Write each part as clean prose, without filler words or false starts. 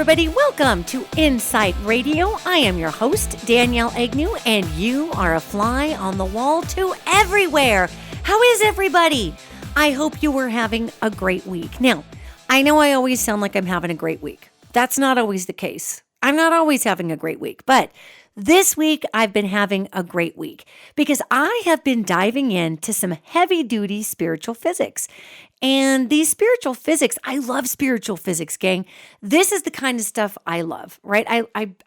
everybody. Welcome to InPsightRadio. I am your host, Danielle Egnew, and you are a fly on the wall to everywhere. How is everybody? I hope you were having a great week. Now, I know I always sound like I'm having a great week. That's not always the case. I'm not always having a great week, but this week I've been having a great week because I have been diving into some heavy-duty spiritual physics. And these spiritual physics, I love spiritual physics, gang. This is the kind of stuff I love, right?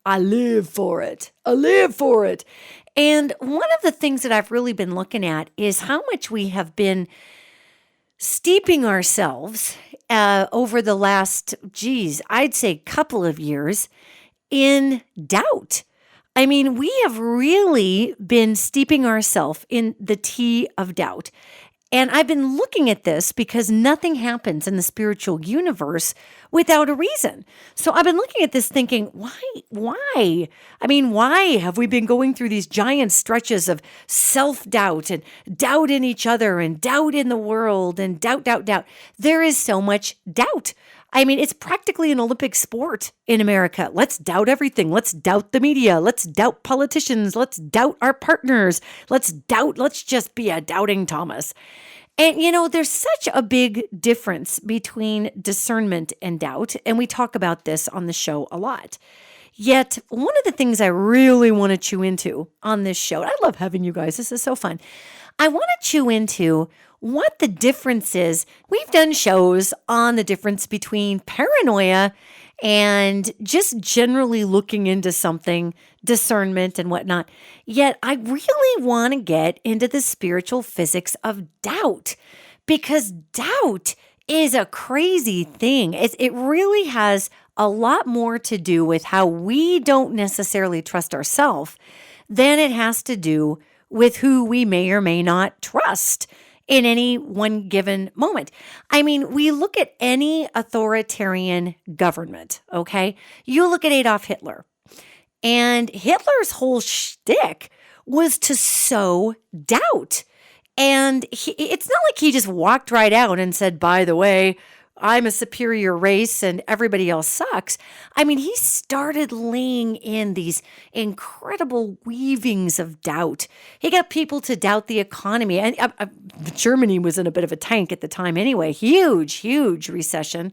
I live for it. I live for it. And one of the things that I've really been looking at is how much we have been steeping ourselves over the last, I'd say couple of years in doubt. I mean, we have really been steeping ourselves in the tea of doubt. And I've been looking at this because nothing happens in the spiritual universe without a reason. So I've been looking at this thinking, why? I mean, why have we been going through these giant stretches of self-doubt and doubt in each other and doubt in the world and doubt? There is so much doubt. I mean, it's practically an Olympic sport in America. Let's doubt everything. Let's doubt the media. Let's doubt politicians. Let's doubt our partners. Let's just be a doubting Thomas. And, there's such a big difference between discernment and doubt. And we talk about this on the show a lot. Yet, one of the things I really want to chew into on this show, and I love having you guys. This is so fun. I want to chew into what the difference is. We've done shows on the difference between paranoia and just generally looking into something, discernment and whatnot. Yet I really want to get into the spiritual physics of doubt because doubt is a crazy thing. It really has a lot more to do with how we don't necessarily trust ourselves than it has to do with who we may or may not trust in any one given moment. I mean, we look at any authoritarian government, okay? You look at Adolf Hitler, and Hitler's whole shtick was to sow doubt. And it's not like he just walked right out and said, by the way, I'm a superior race and everybody else sucks. I mean, he started laying in these incredible weavings of doubt. He got people to doubt the economy. And Germany was in a bit of a tank at the time anyway. Huge recession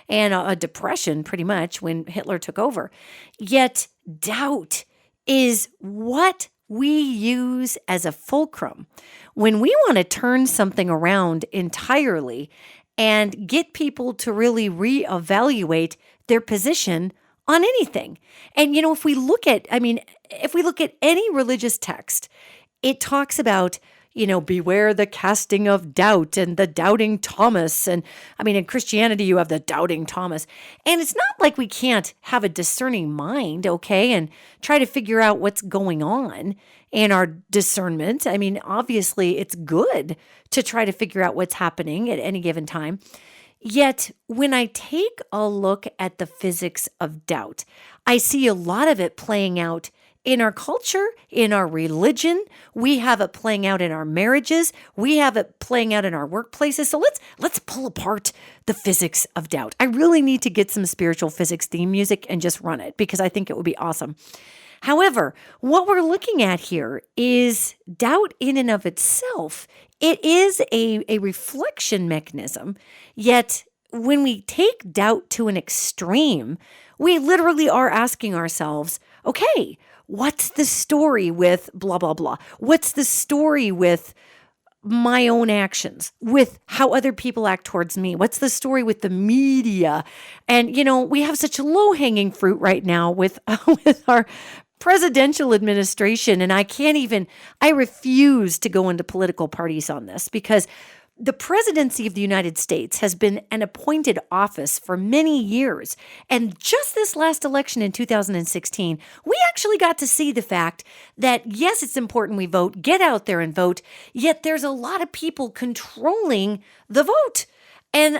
and a depression pretty much when Hitler took over. Yet doubt is what we use as a fulcrum when we want to turn something around entirely and get people to really reevaluate their position on anything. And, if we look at any religious text, it talks about, beware the casting of doubt and the doubting Thomas. And in Christianity, you have the doubting Thomas. And it's not like we can't have a discerning mind, okay, and try to figure out what's going on in our discernment. I mean, obviously, it's good to try to figure out what's happening at any given time. Yet, when I take a look at the physics of doubt, I see a lot of it playing out in our culture, in our religion. We have it playing out in our marriages. We have it playing out in our workplaces. So let's pull apart the physics of doubt. I really need to get some spiritual physics theme music and just run it because I think it would be awesome. However, what we're looking at here is doubt in and of itself. It is a reflection mechanism, yet when we take doubt to an extreme, we literally are asking ourselves, okay, what's the story with blah, blah, blah? What's the story with my own actions, with how other people act towards me? What's the story with the media? And, we have such low-hanging fruit right now with our presidential administration. And I refuse to go into political parties on this because the presidency of the United States has been an appointed office for many years. And just this last election in 2016, we actually got to see the fact that, yes, it's important we vote, get out there and vote, yet there's a lot of people controlling the vote. And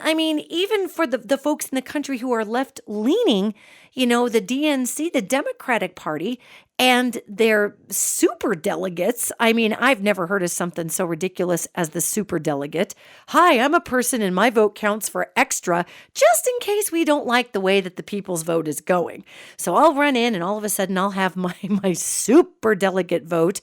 even for the folks in the country who are left leaning, the DNC, the Democratic Party, And they're super delegates. I mean, I've never heard of something so ridiculous as the super delegate. Hi, I'm a person and my vote counts for extra just in case we don't like the way that the people's vote is going. So I'll run in and all of a sudden I'll have my super delegate vote,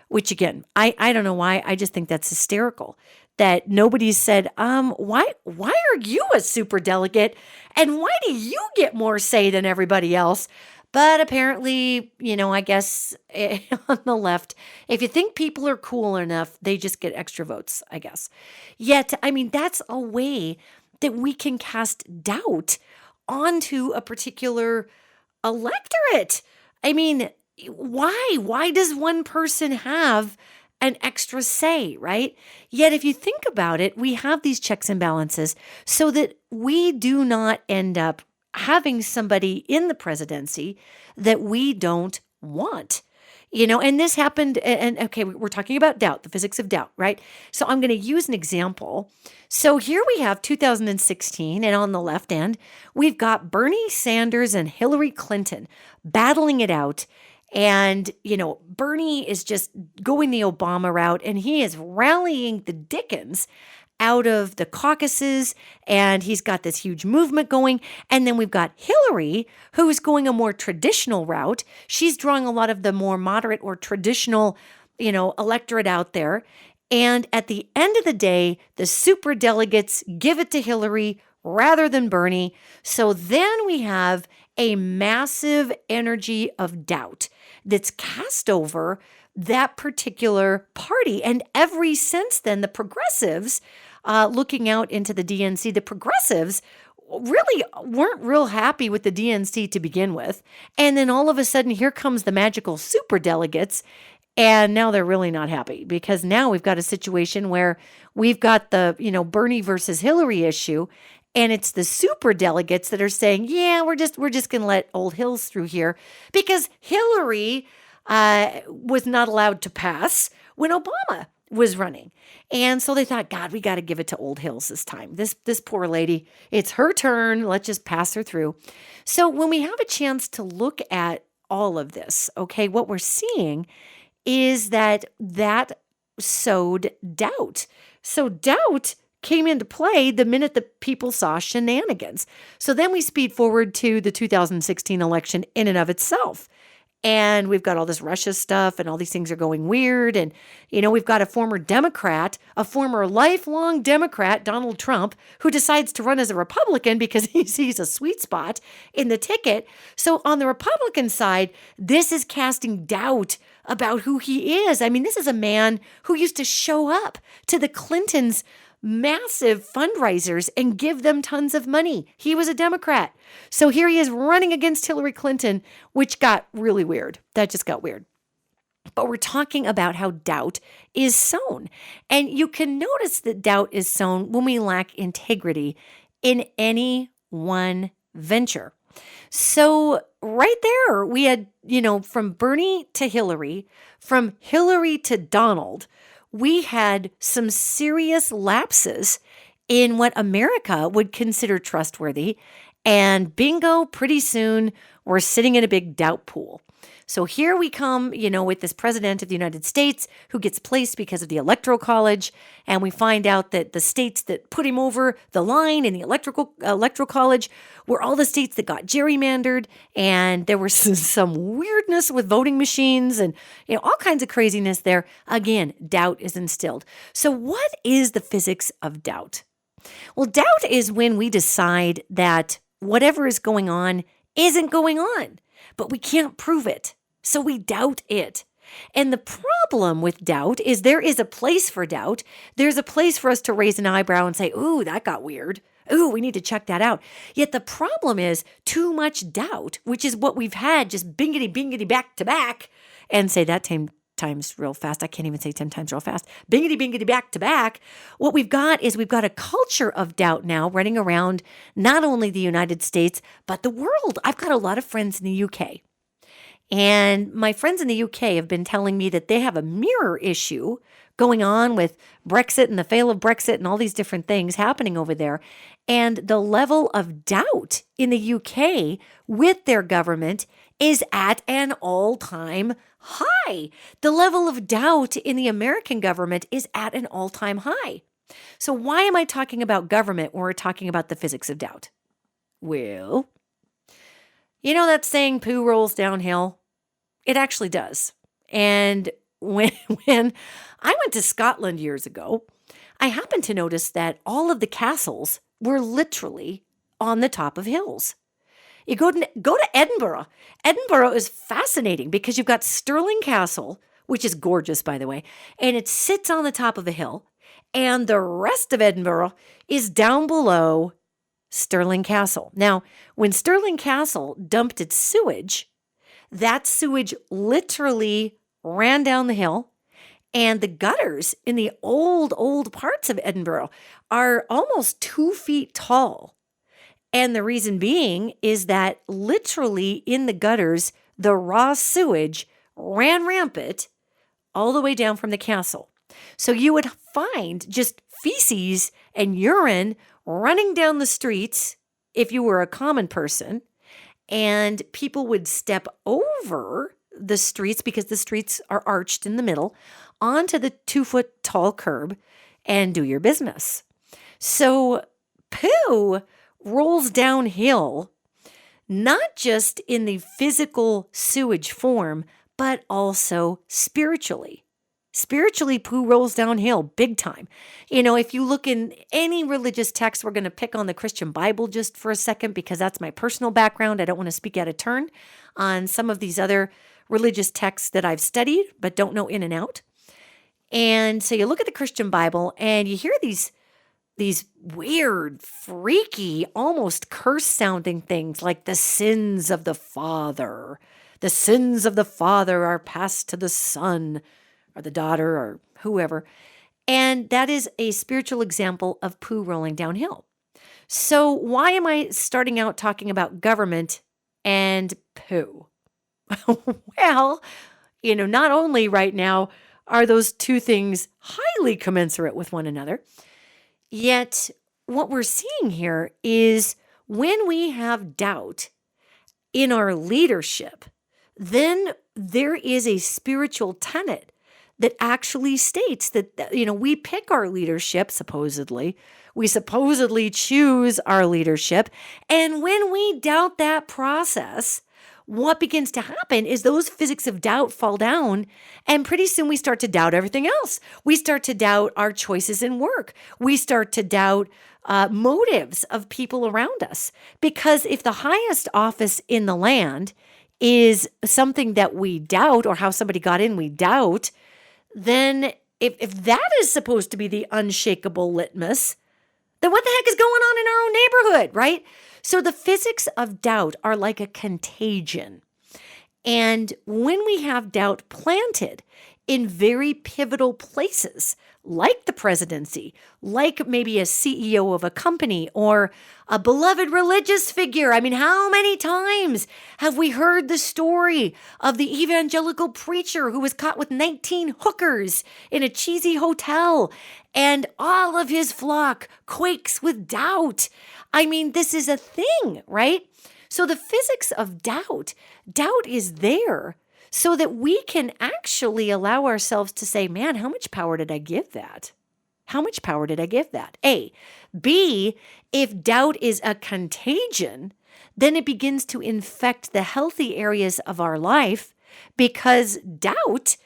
which again, I don't know why. I just think that's hysterical that nobody said, why are you a super delegate and why do you get more say than everybody else? But apparently, I guess on the left, if you think people are cool enough, they just get extra votes, I guess. Yet, I mean, that's a way that we can cast doubt onto a particular electorate. I mean, why? Why does one person have an extra say, right? Yet, if you think about it, we have these checks and balances so that we do not end up having somebody in the presidency that we don't want. And this happened, and okay, we're talking about doubt, the physics of doubt, right? So I'm going to use an example. So here we have 2016, and on the left end, we've got Bernie Sanders and Hillary Clinton battling it out. And, Bernie is just going the Obama route, and he is rallying the dickens out of the caucuses, and he's got this huge movement going. And then we've got Hillary, who is going a more traditional route. She's drawing a lot of the more moderate or traditional, electorate out there. And at the end of the day, the super delegates give it to Hillary rather than Bernie. So then we have a massive energy of doubt that's cast over that particular party. And ever since then, the progressives, looking out into the DNC, the progressives really weren't real happy with the DNC to begin with. And then all of a sudden, here comes the magical super delegates. And now they're really not happy because now we've got a situation where we've got the, Bernie versus Hillary issue. And it's the super delegates that are saying, yeah, we're just going to let old Hills through here because Hillary was not allowed to pass when Obama was running. And so they thought, God, we got to give it to old Hills this time. This poor lady, it's her turn. Let's just pass her through. So when we have a chance to look at all of this, okay, what we're seeing is that sowed doubt. So doubt came into play the minute the people saw shenanigans. So then we speed forward to the 2016 election in and of itself. And we've got all this Russia stuff and all these things are going weird. And, we've got a former Democrat, a former lifelong Democrat, Donald Trump, who decides to run as a Republican because he sees a sweet spot in the ticket. So on the Republican side, this is casting doubt about who he is. I mean, this is a man who used to show up to the Clintons' massive fundraisers and give them tons of money. He was a Democrat. So here he is running against Hillary Clinton, which got really weird. That just got weird. But we're talking about how doubt is sown. And you can notice that doubt is sown when we lack integrity in any one venture. So right there, we had, from Bernie to Hillary, from Hillary to Donald, we had some serious lapses in what America would consider trustworthy. And bingo, pretty soon, we're sitting in a big doubt pool. So here we come, with this president of the United States who gets placed because of the Electoral College. And we find out that the states that put him over the line in the Electoral College were all the states that got gerrymandered. And there was some weirdness with voting machines and, all kinds of craziness there. Again, doubt is instilled. So what is the physics of doubt? Well, doubt is when we decide that whatever is going on isn't going on, but we can't prove it. So we doubt it. And the problem with doubt is there is a place for doubt. There's a place for us to raise an eyebrow and say, ooh, that got weird. Ooh, we need to check that out. Yet the problem is too much doubt, which is what we've had just bingity back to back, and say that 10 times real fast. I can't even say 10 times real fast. Bingity back to back. What we've got is we've got a culture of doubt now running around not only the United States, but the world. I've got a lot of friends in the UK. And my friends in the UK have been telling me that they have a mirror issue going on with Brexit and the fail of Brexit and all these different things happening over there. And the level of doubt in the UK with their government is at an all-time high. The level of doubt in the American government is at an all-time high. So why am I talking about government when we're talking about the physics of doubt? Well, you know that saying, poo rolls downhill? It actually does. And when I went to Scotland years ago, I happened to notice that all of the castles were literally on the top of hills. You go to Edinburgh. Edinburgh is fascinating because you've got Stirling Castle, which is gorgeous, by the way, and it sits on the top of a hill, and the rest of Edinburgh is down below Stirling Castle. Now, when Stirling Castle dumped its sewage, that sewage literally ran down the hill, and the gutters in the old parts of Edinburgh are almost 2 feet tall. And the reason being is that literally in the gutters, the raw sewage ran rampant all the way down from the castle. So you would find just feces and urine running down the streets if you were a common person, and people would step over the streets because the streets are arched in the middle onto the 2-foot tall curb and do your business. So poo rolls downhill, not just in the physical sewage form, but also spiritually. Spiritually, poo rolls downhill big time. You know, if you look in any religious text, we're going to pick on the Christian Bible just for a second because that's my personal background. I don't want to speak out of turn on some of these other religious texts that I've studied but don't know in and out. And so you look at the Christian Bible and you hear these weird, freaky, almost curse-sounding things like the sins of the father. The sins of the father are passed to the son or the daughter or whoever. And that is a spiritual example of poo rolling downhill. So why am I starting out talking about government and poo? Well, you know, not only right now are those two things highly commensurate with one another, yet what we're seeing here is when we have doubt in our leadership, then there is a spiritual tenet that actually states that, you know, we pick our leadership, supposedly. We supposedly choose our leadership. And when we doubt that process, what begins to happen is those physics of doubt fall down, and pretty soon we start to doubt everything else. We start to doubt our choices in work. We start to doubt motives of people around us. Because if the highest office in the land is something that we doubt, or how somebody got in, we doubt, then if that is supposed to be the unshakable litmus, then what the heck is going on in our own neighborhood, right? So the physics of doubt are like a contagion. And when we have doubt planted in very pivotal places, like the presidency, like maybe a CEO of a company or a beloved religious figure. I mean, how many times have we heard the story of the evangelical preacher who was caught with 19 hookers in a cheesy hotel and all of his flock quakes with doubt? I mean, this is a thing, right? So the physics of doubt is there so that we can actually allow ourselves to say, man, how much power did I give that? How much power did I give that? A. B, if doubt is a contagion, then it begins to infect the healthy areas of our life, because doubt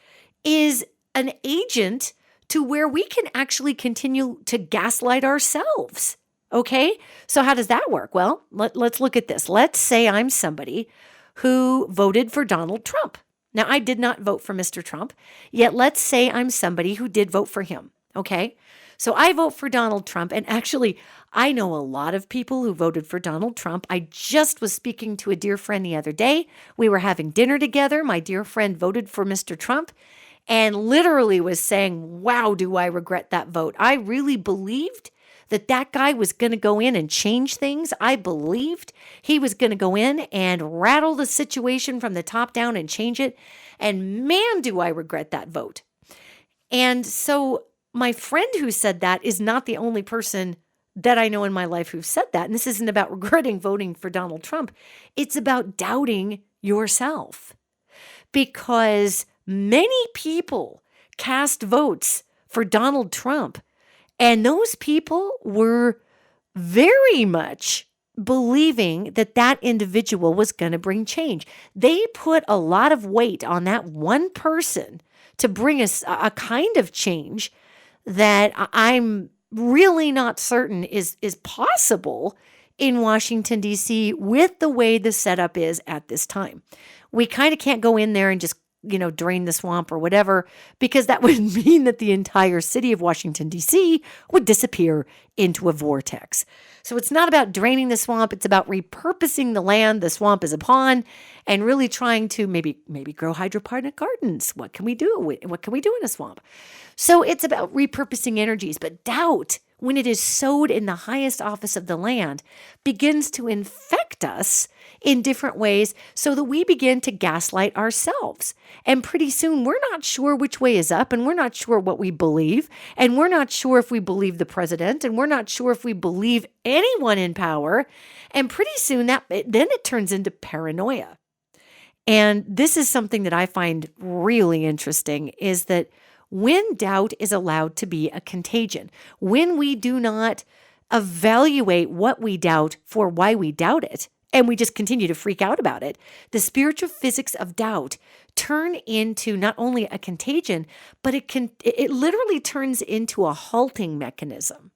is an agent to where we can actually continue to gaslight ourselves. Okay, so how does that work? Well, let's look at this. Let's say I'm somebody who voted for Donald Trump. Now, I did not vote for Mr. Trump, yet let's say I'm somebody who did vote for him, okay? So I vote for Donald Trump, and actually, I know a lot of people who voted for Donald Trump. I just was speaking to a dear friend the other day. We were having dinner together. My dear friend voted for Mr. Trump and literally was saying, wow, do I regret that vote. I really believed that that guy was going to go in and change things. I believed he was going to go in and rattle the situation from the top down and change it. And man, do I regret that vote. And so my friend who said that is not the only person that I know in my life who've said that. And this isn't about regretting voting for Donald Trump. It's about doubting yourself. Because many people cast votes for Donald Trump, and those people were very much believing that that individual was going to bring change. They put a lot of weight on that one person to bring us a kind of change that I'm really not certain is possible in Washington, D.C. with the way the setup is at this time. We kind of can't go in there and just, drain the swamp or whatever, because that would mean that the entire city of Washington, D.C. would disappear into a vortex. So it's not about draining the swamp. It's about repurposing the land the swamp is upon and really trying to maybe grow hydroponic gardens. What can we do? What can we do in a swamp? So it's about repurposing energies. But doubt, when it is sowed in the highest office of the land, begins to infect us in different ways so that we begin to gaslight ourselves. And pretty soon we're not sure which way is up, and we're not sure what we believe, and we're not sure if we believe the president, and we're not sure if we believe anyone in power. And pretty soon then it turns into paranoia. And this is something that I find really interesting, is that when doubt is allowed to be a contagion, when we do not evaluate what we doubt for why we doubt it, and we just continue to freak out about it, the physics of doubt turn into not only a contagion, but it literally turns into a halting mechanism.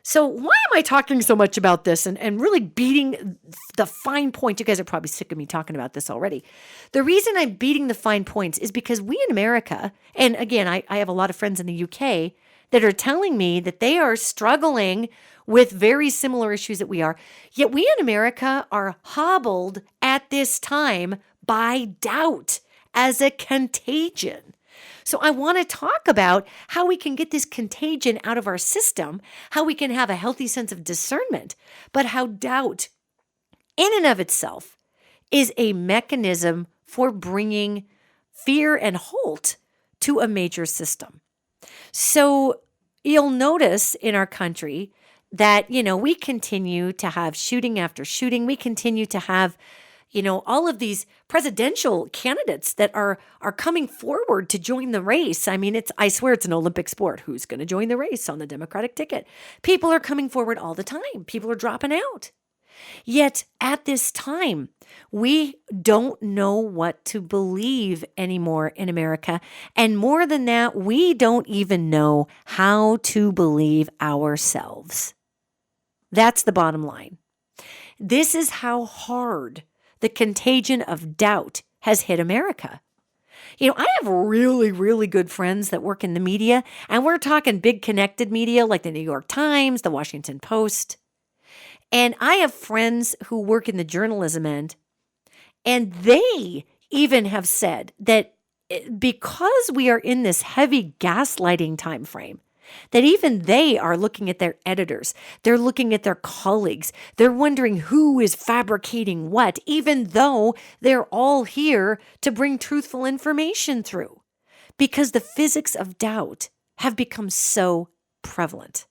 So why am I talking so much about this and really beating the fine point? You guys are probably sick of me talking about this already. The reason I'm beating the fine points is because we in America, and again, I have a lot of friends in the UK that are telling me that they are struggling with very similar issues that we are. Yet we in America are hobbled at this time by doubt as a contagion. So I want to talk about how we can get this contagion out of our system, how we can have a healthy sense of discernment, but how doubt in and of itself is a mechanism for bringing fear and halt to a major system. So you'll notice in our country that, we continue to have shooting after shooting. We continue to have, all of these presidential candidates that are coming forward to join the race. I mean, I swear it's an Olympic sport. Who's going to join the race on the Democratic ticket? People are coming forward all the time. People are dropping out. Yet at this time, we don't know what to believe anymore in America. And more than that, we don't even know how to believe ourselves. That's the bottom line. This is how hard the contagion of doubt has hit America. I have really, really good friends that work in the media, and we're talking big connected media like the New York Times, the Washington Post. And I have friends who work in the journalism end, and they even have said that because we are in this heavy gaslighting time frame, that even they are looking at their editors. They're looking at their colleagues. They're wondering who is fabricating what, even though they're all here to bring truthful information through, because the physics of doubt have become so prevalent.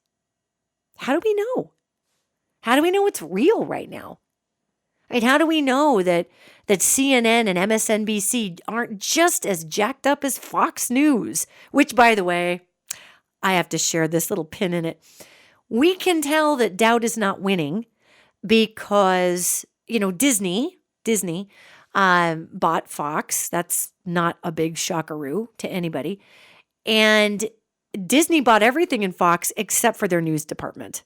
How do we know? How do we know it's real right now? How do we know that CNN and MSNBC aren't just as jacked up as Fox News, which, by the way, I have to share this little pin in it. We can tell that doubt is not winning because, Disney bought Fox. That's not a big shockaroo to anybody. And Disney bought everything in Fox except for their news department.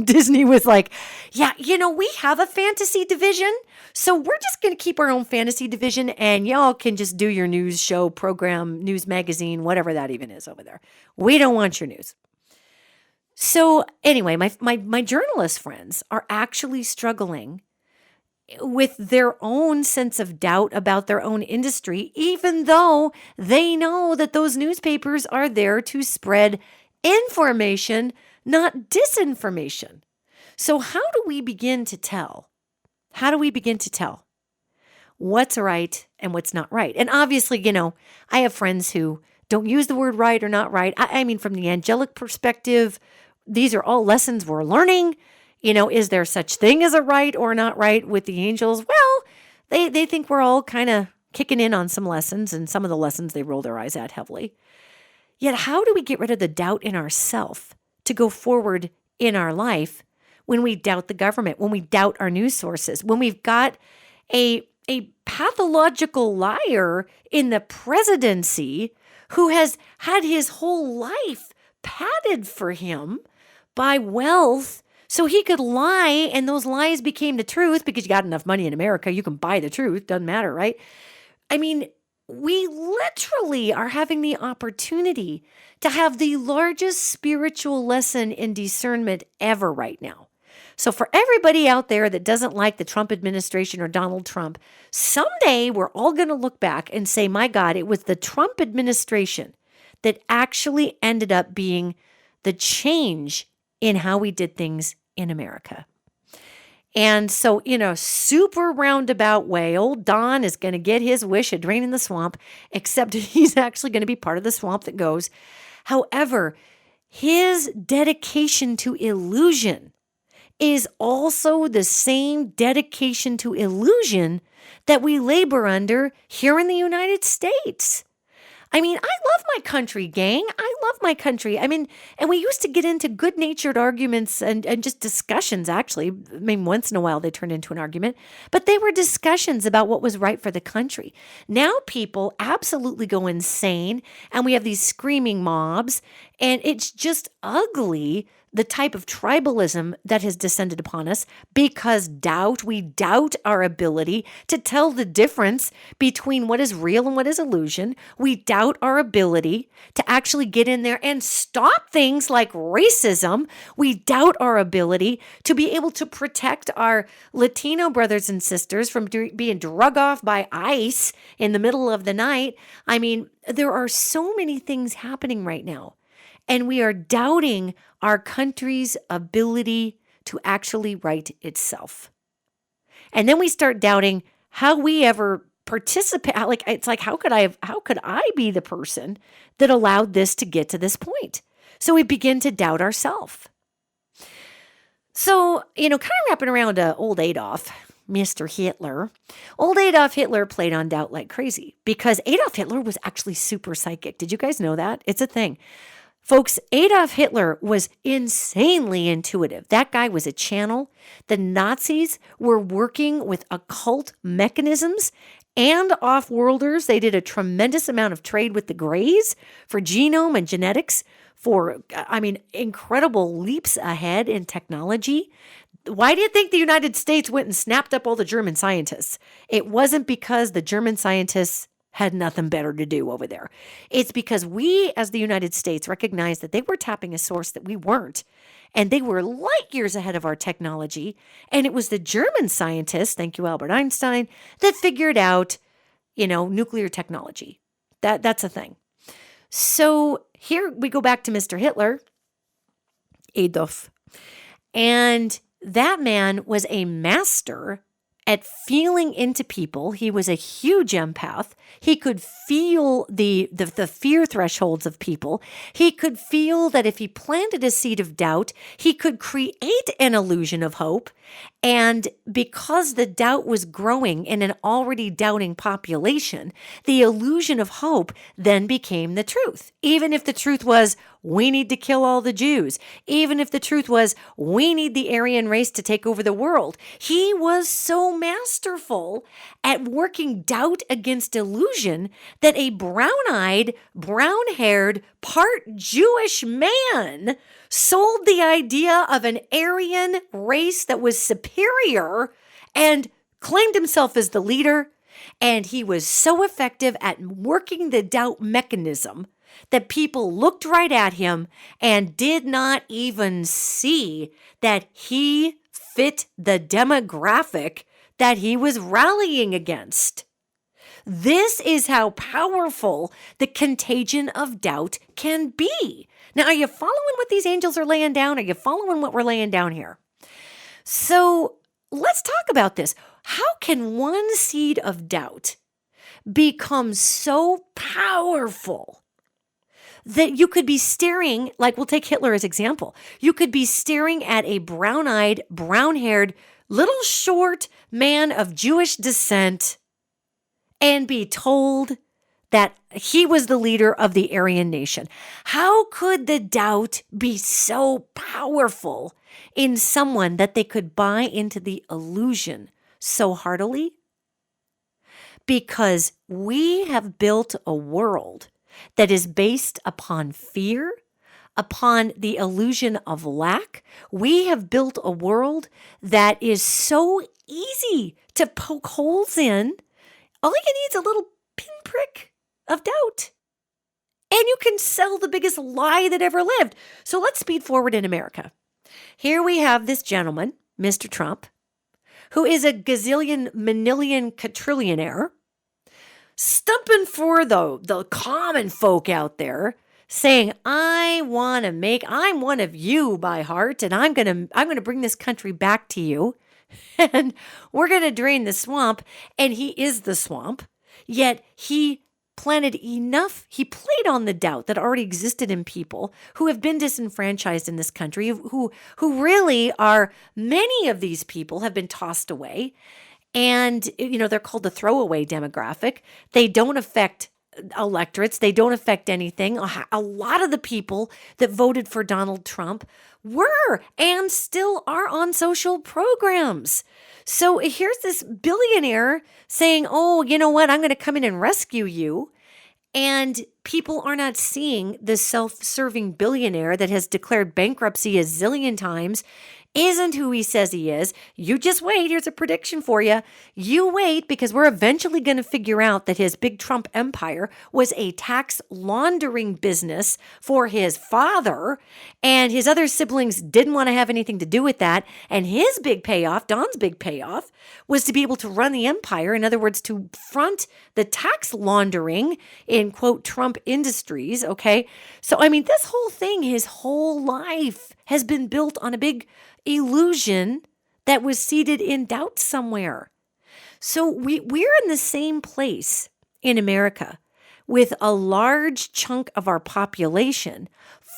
Disney was like, yeah, we have a fantasy division, so we're just going to keep our own fantasy division, and y'all can just do your news show, program, news magazine, whatever that even is over there. We don't want your news. So anyway, my journalist friends are actually struggling with their own sense of doubt about their own industry, even though they know that those newspapers are there to spread information, not disinformation. So how do we begin to tell? How do we begin to tell what's right and what's not right? And obviously, I have friends who don't use the word right or not right. I mean, from the angelic perspective, these are all lessons we're learning. Is there such thing as a right or not right with the angels? Well, they think we're all kind of kicking in on some lessons, and some of the lessons they roll their eyes at heavily. Yet how do we get rid of the doubt in ourself to go forward in our life when we doubt the government, when we doubt our news sources, when we've got a pathological liar in the presidency who has had his whole life padded for him by wealth so he could lie, and those lies became the truth because you got enough money in America, you can buy the truth, doesn't matter, right? I mean, we literally are having the opportunity to have the largest spiritual lesson in discernment ever right now. So for everybody out there that doesn't like the Trump administration or Donald Trump, someday we're all going to look back and say, my God, it was the Trump administration that actually ended up being the change in how we did things in America. And so, in a super roundabout way, old Don is going to get his wish of draining the swamp, except he's actually going to be part of the swamp that goes. However, his dedication to illusion is also the same dedication to illusion that we labor under here in the United States. I mean, I love my country, gang. I love my country. I mean, and we used to get into good-natured arguments and just discussions, actually. I mean, once in a while they turned into an argument, but they were discussions about what was right for the country. Now people absolutely go insane, and we have these screaming mobs, and it's just ugly, the type of tribalism that has descended upon us because we doubt our ability to tell the difference between what is real and what is illusion. We doubt our ability to actually get in there and stop things like racism. We doubt our ability to be able to protect our Latino brothers and sisters from being drug off by ICE in the middle of the night. I mean, there are so many things happening right now. And we are doubting our country's ability to actually right itself. And then we start doubting how we ever participate. How could I be the person that allowed this to get to this point? So we begin to doubt ourselves. So, kind of wrapping around old Adolf, Mr. Hitler. Old Adolf Hitler played on doubt like crazy because Adolf Hitler was actually super psychic. Did you guys know that? It's a thing. Folks, Adolf Hitler was insanely intuitive. That guy was a channel. The Nazis were working with occult mechanisms and off-worlders. They did a tremendous amount of trade with the Greys for genome and genetics for, incredible leaps ahead in technology. Why do you think the United States went and snapped up all the German scientists? It wasn't because the German scientists had nothing better to do over there. It's because we, as the United States, recognized that they were tapping a source that we weren't, and they were light years ahead of our technology, and it was the German scientists, thank you, Albert Einstein, that figured out, nuclear technology. That's a thing. So here we go back to Mr. Hitler, Adolf, and that man was a master at feeling into people. He was a huge empath. He could feel the fear thresholds of people. He could feel that if he planted a seed of doubt, he could create an illusion of hope. And because the doubt was growing in an already doubting population, the illusion of hope then became the truth. Even if the truth was, we need to kill all the Jews. Even if the truth was, we need the Aryan race to take over the world. He was so masterful at working doubt against illusion that a brown-eyed, brown-haired, part Jewish man sold the idea of an Aryan race that was superior and claimed himself as the leader. And he was so effective at working the doubt mechanism that people looked right at him and did not even see that he fit the demographic that he was rallying against. This is how powerful the contagion of doubt can be. Now, are you following what these angels are laying down? Are you following what we're laying down here? So let's talk about this. How can one seed of doubt become so powerful that you could be staring, like we'll take Hitler as example. You could be staring at a brown-eyed, brown-haired, little short man of Jewish descent and be told that he was the leader of the Aryan nation. How could the doubt be so powerful in someone that they could buy into the illusion so heartily? Because we have built a world that is based upon fear, upon the illusion of lack. We have built a world that is so easy to poke holes in. All you need is a little pinprick of doubt. And you can sell the biggest lie that ever lived. So let's speed forward in America. Here we have this gentleman, Mr. Trump, who is a gazillion, manillion, quadrillionaire, stumping for the common folk out there, saying, I'm one of you by heart, and I'm gonna bring this country back to you, and we're gonna drain the swamp. And he is the swamp, yet he played on the doubt that already existed in people who have been disenfranchised in this country, who really are, many of these people have been tossed away. And, they're called the throwaway demographic. They don't affect electorates. They don't affect anything. A lot of the people that voted for Donald Trump were and still are on social programs. So here's this billionaire saying, oh, you know what? I'm going to come in and rescue you. And people are not seeing the self-serving billionaire that has declared bankruptcy a zillion times isn't who he says he is. You just wait. Here's a prediction for you. You wait, because we're eventually going to figure out that his big Trump empire was a tax laundering business for his father, and his other siblings didn't want to have anything to do with that. And his big payoff, Don's big payoff, was to be able to run the empire. In other words, to front the tax laundering in, quote, Trump industries. Okay. So, this whole thing, his whole life has been built on a big illusion that was seated in doubt somewhere. So we're in the same place in America with a large chunk of our population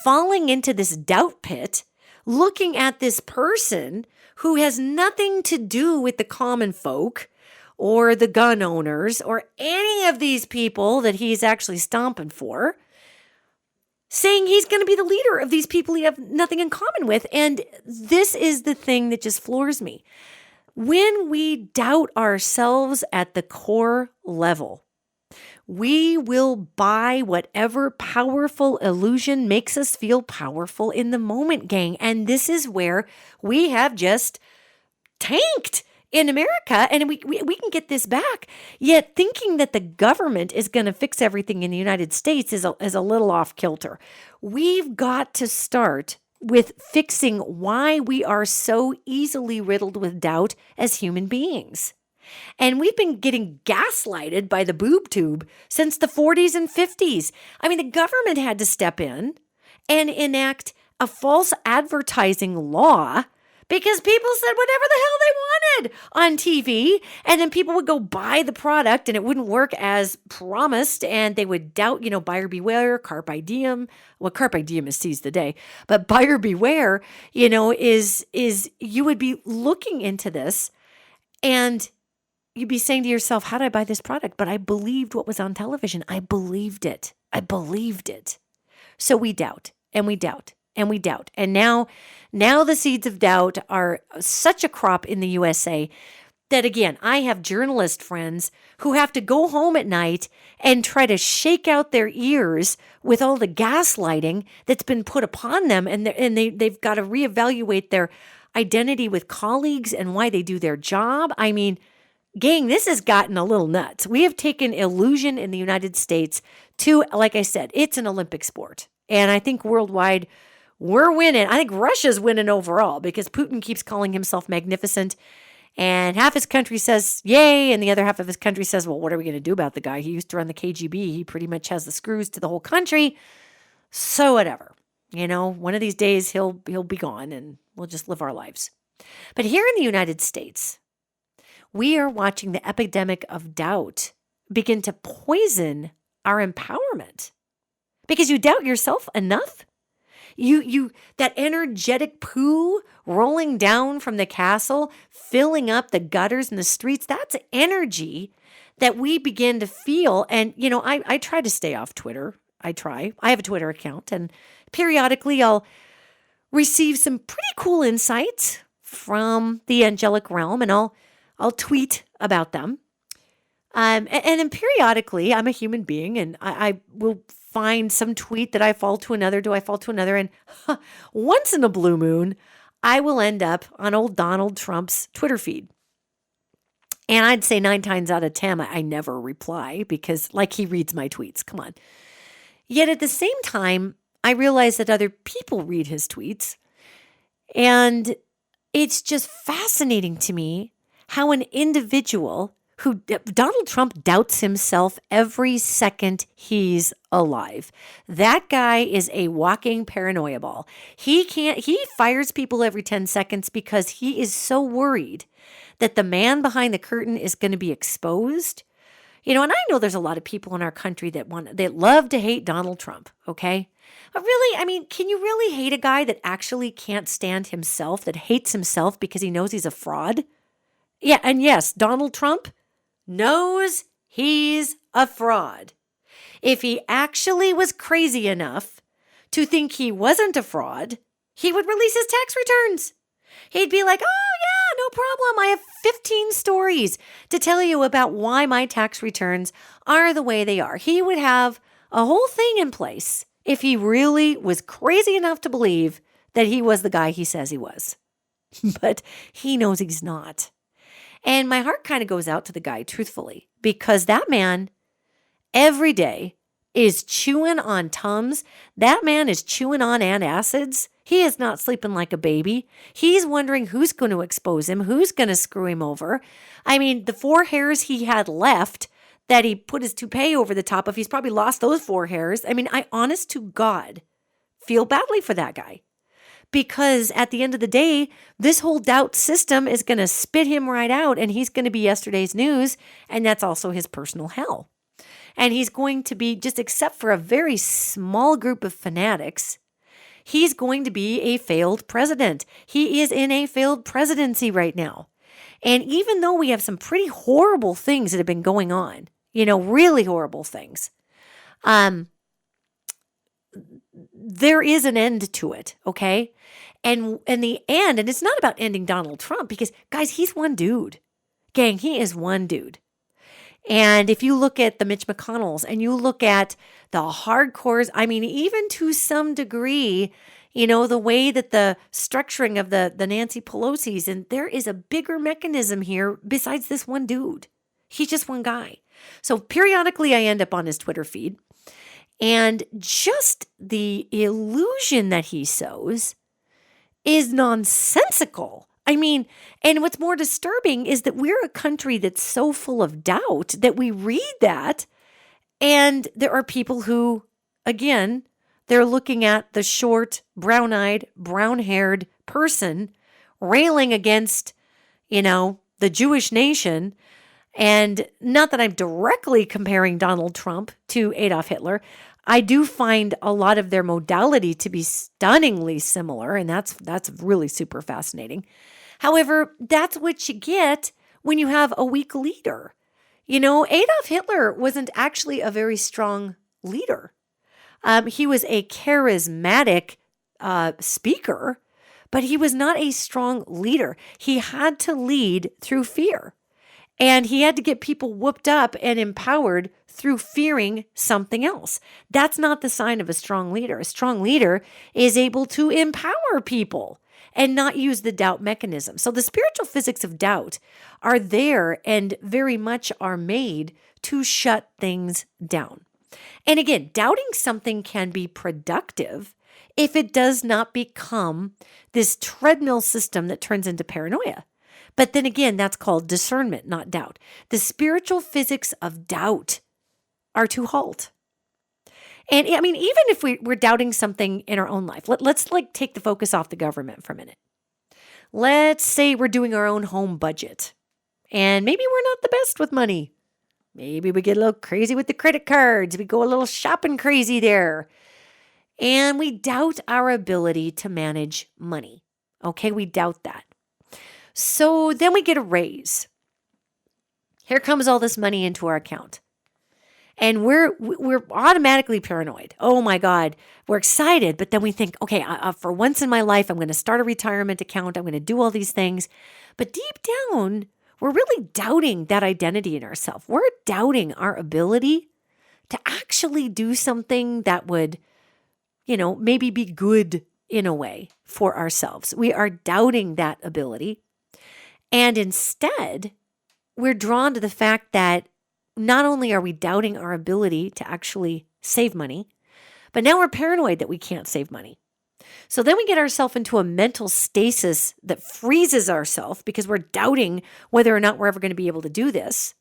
falling into this doubt pit, looking at this person who has nothing to do with the common folk or the gun owners or any of these people that he's actually stomping for, saying he's going to be the leader of these people he have nothing in common with. And this is the thing that just floors me. When we doubt ourselves at the core level, we will buy whatever powerful illusion makes us feel powerful in the moment, gang. And this is where we have just tanked in America, and we can get this back. Yet thinking that the government is going to fix everything in the United States is a little off kilter. We've got to start with fixing why we are so easily riddled with doubt as human beings. And we've been getting gaslighted by the boob tube since the 40s and 50s. The government had to step in and enact a false advertising law because people said whatever the hell they wanted on TV, and then people would go buy the product and it wouldn't work as promised, and they would doubt, buyer beware, carpe diem. Well, carpe diem is seize the day, but buyer beware, is you would be looking into this and you'd be saying to yourself, how did I buy this product? But I believed what was on television. I believed it. So we doubt and we doubt. And we doubt. And now the seeds of doubt are such a crop in the USA that, again, I have journalist friends who have to go home at night and try to shake out their ears with all the gaslighting that's been put upon them. And they've got to reevaluate their identity with colleagues and why they do their job. Gang, this has gotten a little nuts. We have taken illusion in the United States to, like I said, it's an Olympic sport. And I think worldwide, we're winning. I think Russia's winning overall because Putin keeps calling himself magnificent. And half his country says, yay. And the other half of his country says, well, what are we going to do about the guy? He used to run the KGB. He pretty much has the screws to the whole country. So whatever. One of these days he'll be gone and we'll just live our lives. But here in the United States, we are watching the epidemic of doubt begin to poison our empowerment because you doubt yourself enough. You that energetic poo rolling down from the castle, filling up the gutters and the streets, that's energy that we begin to feel. And, I try to stay off Twitter. I have a Twitter account, and periodically I'll receive some pretty cool insights from the angelic realm, and I'll tweet about them. And then periodically, I'm a human being, and I will find some tweet that I fall to another. Do I fall to another? And once in a blue moon, I will end up on old Donald Trump's Twitter feed. And I'd say 9 times out of 10, I never reply because he reads my tweets. Come on. Yet at the same time, I realize that other people read his tweets. And it's just fascinating to me how an individual Donald Trump doubts himself every second he's alive. That guy is a walking paranoia ball. He fires people every 10 seconds because he is so worried that the man behind the curtain is going to be exposed. And I know there's a lot of people in our country that love to hate Donald Trump, okay? But really, can you really hate a guy that actually can't stand himself, that hates himself because he knows he's a fraud? Yeah, and yes, Donald Trump knows he's a fraud. If he actually was crazy enough to think he wasn't a fraud, he would release his tax returns. He'd be like, oh yeah, no problem. I have 15 stories to tell you about why my tax returns are the way they are. He would have a whole thing in place if he really was crazy enough to believe that he was the guy he says he was. But he knows he's not. And my heart kind of goes out to the guy, truthfully, because that man every day is chewing on Tums. That man is chewing on antacids. He is not sleeping like a baby. He's wondering who's going to expose him, who's going to screw him over. The 4 hairs he had left that he put his toupee over the top of, he's probably lost those 4 hairs. I honest to God, feel badly for that guy. Because at the end of the day, this whole doubt system is going to spit him right out, and he's going to be yesterday's news, and that's also his personal hell. And he's going to be, just except for a very small group of fanatics, he's going to be a failed president. He is in a failed presidency right now. And even though we have some pretty horrible things that have been going on, really horrible things, there is an end to it, okay? And the end, and it's not about ending Donald Trump because, guys, he's one dude. Gang, he is one dude. And if you look at the Mitch McConnells and you look at the hardcores, even to some degree, the way that the structuring of the Nancy Pelosi's, and there is a bigger mechanism here besides this one dude. He's just one guy. So periodically I end up on his Twitter feed. And just the illusion that he sows is nonsensical. And what's more disturbing is that we're a country that's so full of doubt that we read that, and there are people who, again, they're looking at the short, brown-eyed, brown-haired person railing against, the Jewish nation. And not that I'm directly comparing Donald Trump to Adolf Hitler. I do find a lot of their modality to be stunningly similar, and that's really super fascinating. However, that's what you get when you have a weak leader. Adolf Hitler wasn't actually a very strong leader. He was a charismatic speaker, but he was not a strong leader. He had to lead through fear. And he had to get people whooped up and empowered through fearing something else. That's not the sign of a strong leader. A strong leader is able to empower people and not use the doubt mechanism. So the spiritual physics of doubt are there and very much are made to shut things down. And again, doubting something can be productive if it does not become this treadmill system that turns into paranoia. But then again, that's called discernment, not doubt. The spiritual physics of doubt are to halt. And I mean, even if we're doubting something in our own life, let's like take the focus off the government for a minute. Let's say we're doing our own home budget and maybe we're not the best with money. Maybe we get a little crazy with the credit cards. We go a little shopping crazy there. And we doubt our ability to manage money. Okay, we doubt that. So then we get a raise. Here comes all this money into our account. And we're automatically paranoid. Oh my God, we're excited. But then we think, okay, for once in my life, I'm going to start a retirement account. I'm going to do all these things. But deep down, we're really doubting that identity in ourselves. We're doubting our ability to actually do something that would, maybe be good in a way for ourselves. We are doubting that ability. And instead, we're drawn to the fact that not only are we doubting our ability to actually save money, but now we're paranoid that we can't save money. So then we get ourselves into a mental stasis that freezes ourselves because we're doubting whether or not we're ever going to be able to do this.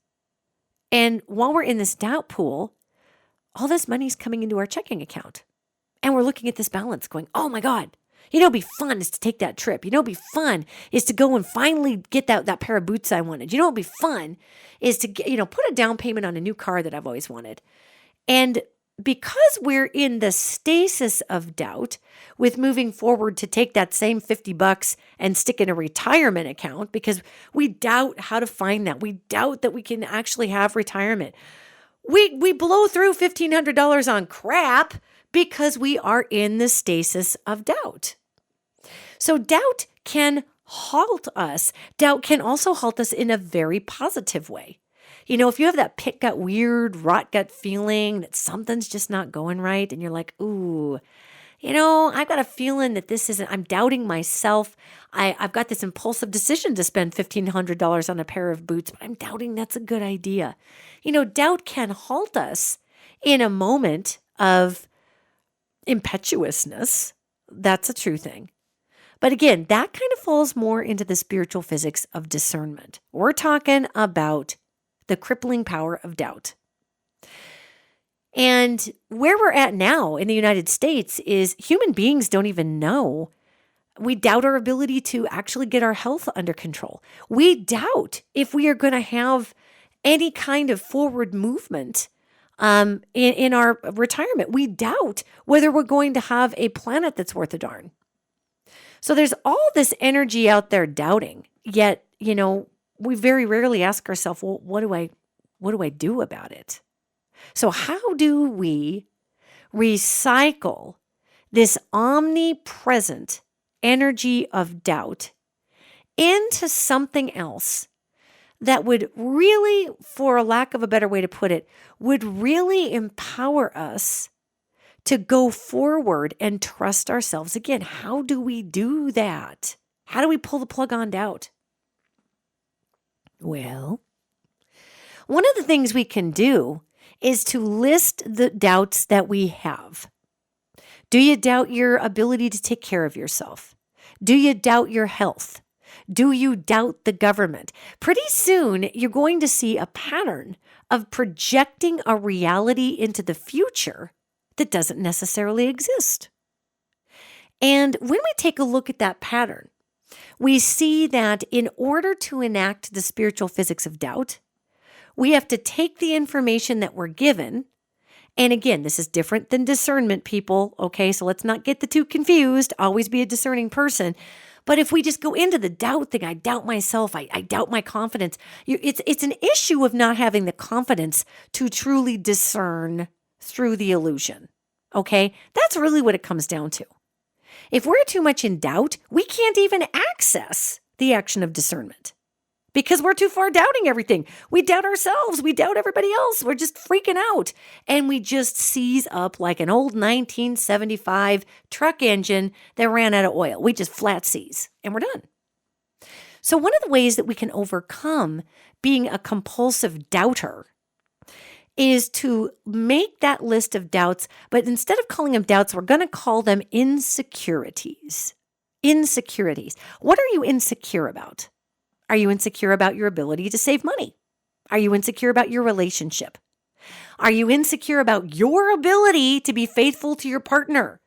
And while we're in this doubt pool, all this money's coming into our checking account. And we're looking at this balance going, oh my God, it'd be fun is to take that trip. It'd be fun is to go and finally get that pair of boots I wanted. It'd be fun is to put a down payment on a new car that I've always wanted. And because we're in the stasis of doubt with moving forward to take that same $50 and stick in a retirement account because we doubt how to find that. We doubt that we can actually have retirement. We blow through $1,500 on crap because we are in the stasis of doubt. So doubt can halt us. Doubt can also halt us in a very positive way. If you have that pit gut weird, rot gut feeling that something's just not going right and you're like, ooh, I've got a feeling that I'm doubting myself. I've got this impulsive decision to spend $1,500 on a pair of boots, but I'm doubting that's a good idea. Doubt can halt us in a moment of impetuousness. That's a true thing. But again, that kind of falls more into the spiritual physics of discernment. We're talking about the crippling power of doubt. And where we're at now in the United States is human beings don't even know. We doubt our ability to actually get our health under control. We doubt if we are going to have any kind of forward movement in our retirement. We doubt whether we're going to have a planet that's worth a darn. So there's all this energy out there doubting, yet, we very rarely ask ourselves, well, what do I do about it? So how do we recycle this omnipresent energy of doubt into something else that would really, for a lack of a better way to put it, would really empower us to go forward and trust ourselves again? How do we do that? How do we pull the plug on doubt? Well, one of the things we can do is to list the doubts that we have. Do you doubt your ability to take care of yourself? Do you doubt your health? Do you doubt the government? Pretty soon, you're going to see a pattern of projecting a reality into the future that doesn't necessarily exist. And when we take a look at that pattern, we see that in order to enact the spiritual physics of doubt, we have to take the information that we're given. And again, this is different than discernment, people. Okay, so let's not get the two confused. Always be a discerning person. But if we just go into the doubt thing, I doubt myself, I doubt my confidence. It's an issue of not having the confidence to truly discern through the illusion. Okay, that's really what it comes down to. If we're too much in doubt, we can't even access the action of discernment because we're too far doubting everything. We doubt ourselves. We doubt everybody else. We're just freaking out. And we just seize up like an old 1975 truck engine that ran out of oil. We just flat seize and we're done. So one of the ways that we can overcome being a compulsive doubter is to make that list of doubts, but instead of calling them doubts, we're going to call them insecurities. Insecurities. What are you insecure about? Are you insecure about your ability to save money? Are you insecure about your relationship? Are you insecure about your ability to be faithful to your partner?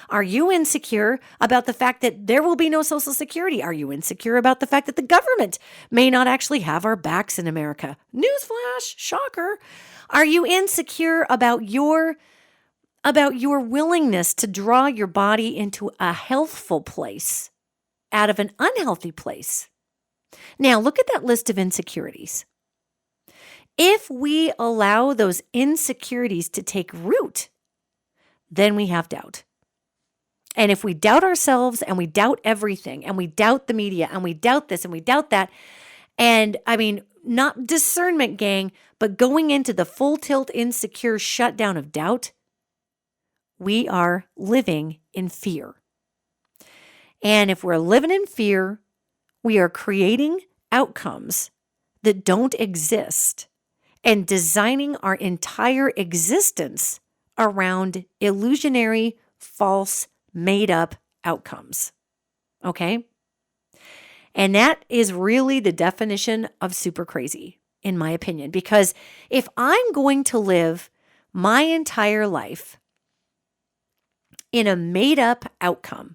Are you insecure about the fact that there will be no Social Security? Are you insecure about the fact that the government may not actually have our backs in America? Newsflash, shocker. Are you insecure about your willingness to draw your body into a healthful place out of an unhealthy place? Now, look at that list of insecurities. If we allow those insecurities to take root, then we have doubt. And if we doubt ourselves and we doubt everything and we doubt the media and we doubt this and we doubt that, and I mean, not discernment, gang, but going into the full tilt, insecure shutdown of doubt, we are living in fear. And if we're living in fear, we are creating outcomes that don't exist and designing our entire existence around illusionary, false, made-up outcomes. Okay? And that is really the definition of super crazy, in my opinion, because if I'm going to live my entire life in a made-up outcome,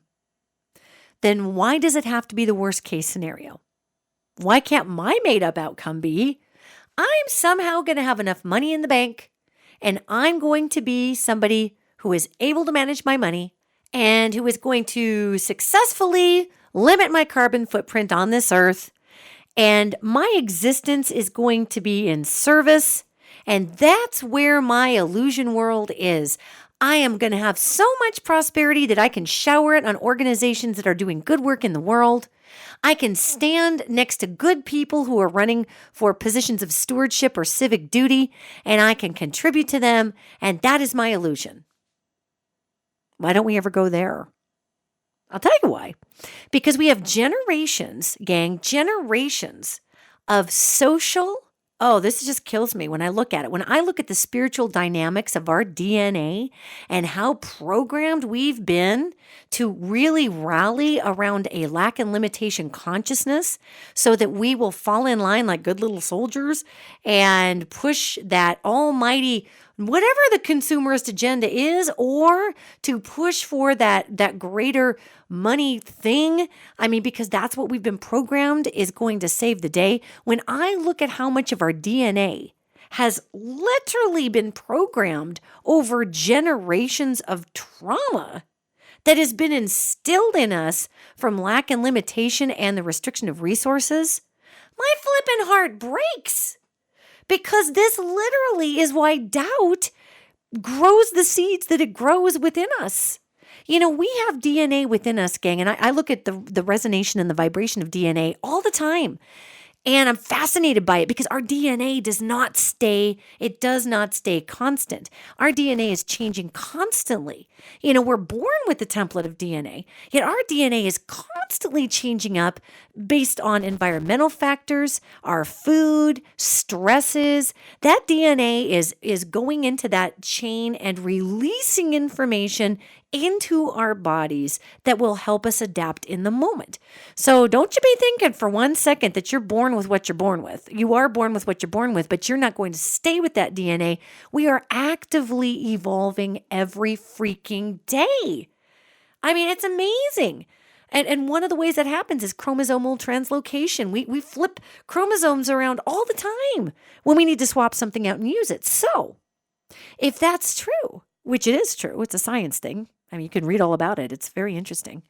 then why does it have to be the worst case scenario? Why can't my made-up outcome be, I'm somehow going to have enough money in the bank and I'm going to be somebody who is able to manage my money and who is going to successfully limit my carbon footprint on this earth, and my existence is going to be in service, and that's where my illusion world is. I am going to have so much prosperity that I can shower it on organizations that are doing good work in the world. I can stand next to good people who are running for positions of stewardship or civic duty, and I can contribute to them, and that is my illusion. Why don't we ever go there? I'll tell you why. Because we have generations, gang, generations of social. Oh, this just kills me when I look at it. When I look at the spiritual dynamics of our DNA and how programmed we've been to really rally around a lack and limitation consciousness so that we will fall in line like good little soldiers and push that almighty whatever the consumerist agenda is, or to push for that greater money thing. I mean, because that's what we've been programmed is going to save the day. When I look at how much of our DNA has literally been programmed over generations of trauma that has been instilled in us from lack and limitation and the restriction of resources, my flippin' heart breaks. Because this literally is why doubt grows the seeds that it grows within us. You know, we have DNA within us, gang, and I look at the resonation and the vibration of DNA all the time. And I'm fascinated by it because our DNA does not stay constant. Our DNA is changing constantly. You know, we're born with the template of DNA, yet our DNA is constantly changing up based on environmental factors, our food, stresses. That DNA is going into that chain and releasing information into our bodies that will help us adapt in the moment. So don't you be thinking for 1 second that you're born with what you're born with. You are born with what you're born with, but you're not going to stay with that DNA. We are actively evolving every freaking day. I mean, it's amazing. And one of the ways that happens is chromosomal translocation. We flip chromosomes around all the time when we need to swap something out and use it. So if that's true, which it is true, it's a science thing. I mean, you can read all about it. It's very interesting.